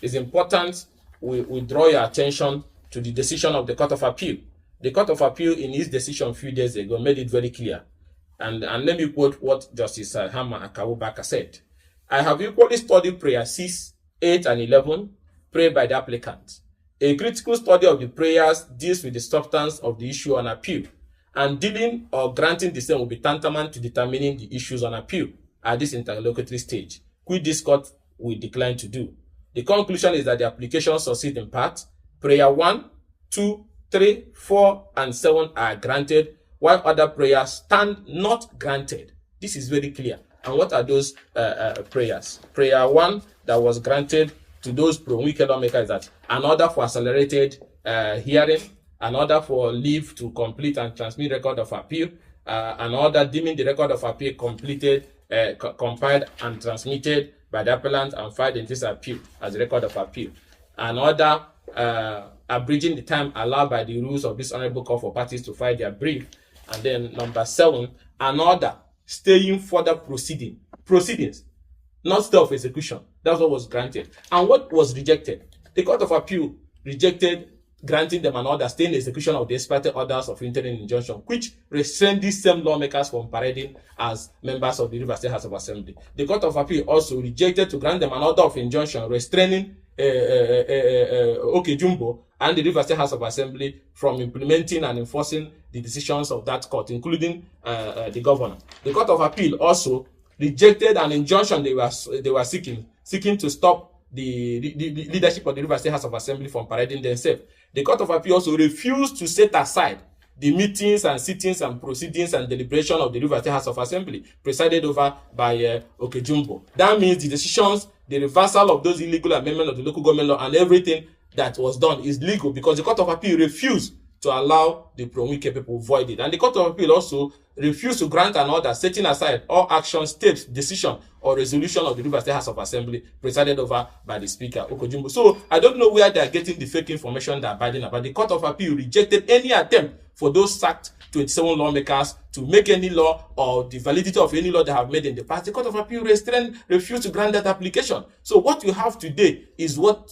it's important we draw your attention to the decision of the Court of Appeal. The Court of Appeal, in its decision a few days ago, made it very clear. And let me quote what Justice Hamma Akawubaka said. I have equally studied prayer 6, 8, and 11, prayed by the applicant. A critical study of the prayers deals with the substance of the issue on appeal, and dealing or granting the same will be tantamount to determining the issues on appeal at this interlocutory stage, which this court will decline to do. The conclusion is that the application succeeds in part. Prayer 1, 2, 3, 4, and 7 are granted, while other prayers stand not granted. This is very clear. And what are those prayers? Prayer 1 that was granted to those pro-Wike lawmakers is that an order for accelerated hearing, an order for leave to complete and transmit record of appeal, an order deeming the record of appeal completed, compiled and transmitted by the appellant and filed in this appeal as a record of appeal. An order abridging the time allowed by the rules of this honorable court for parties to file their brief. And then number 7, an order staying further proceedings, not stay of execution. That's what was granted. And what was rejected? The Court of Appeal rejected granting them an order staying in execution of the expected orders of interim injunction, which restrained these same lawmakers from parading as members of the Rivers State House of Assembly. The Court of Appeal also rejected to grant them an order of injunction restraining Okejumbo and the Rivers State House of Assembly from implementing and enforcing the decisions of that court, including the governor. The Court of Appeal also rejected an injunction they were seeking to stop the leadership of the Rivers State House of Assembly from parading themselves. The Court of Appeal also refused to set aside the meetings and sittings and proceedings and deliberation of the Rivers State House of Assembly presided over by Okejumbo. That means the decisions, the reversal of those illegal amendments of the local government law and everything that was done is legal, because the Court of Appeal refused to allow the pro-Wike people void it. And the Court of Appeal also refused to grant an order setting aside all actions, steps, decision, or resolution of the Rivers State House of Assembly presided over by the Speaker, Okejumbo. So I don't know where they are getting the fake information they are biting about. The Court of Appeal rejected any attempt for those sacked 27 lawmakers to make any law or the validity of any law they have made in the past. The Court of Appeal refused to grant that application. So what you have today is what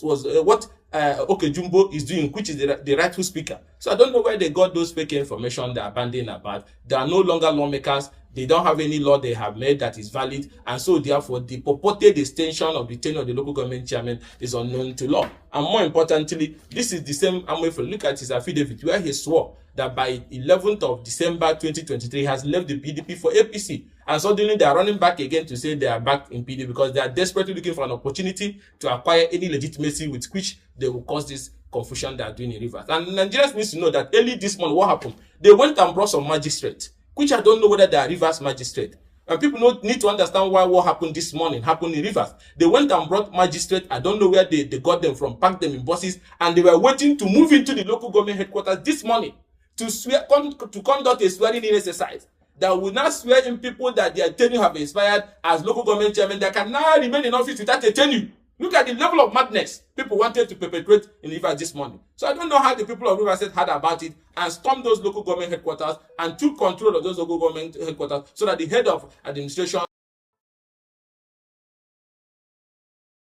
Okejumbo is doing, which is the rightful speaker. So I don't know where they got those fake information they are bandying about. They are no longer lawmakers. They don't have any law they have made that is valid, and so therefore the purported extension of the tenure of the local government chairman is unknown to law. And more importantly, this is the same Amachree. Look at his affidavit where he swore that by 11th of December 2023 he has left the PDP for APC, and suddenly they are running back again to say they are back in PDP because they are desperately looking for an opportunity to acquire any legitimacy with which they will cause this confusion they are doing in Rivers. And Nigerians need to know that early this month, what happened? They went and brought some magistrates, which I don't know whether they are Rivers magistrates. And people need to understand why what happened this morning happened in Rivers. They went and brought magistrates. I don't know where they got them from, packed them in buses, and they were waiting to move into the local government headquarters this morning to conduct a swearing-in exercise that will not swear in people that their tenure have expired as local government chairmen that can now remain in office without a tenure. Look at the level of madness people wanted to perpetrate in Rivers this morning. So I don't know how the people of Rivers State heard about it and stormed those local government headquarters and took control of those local government headquarters so that the head of administration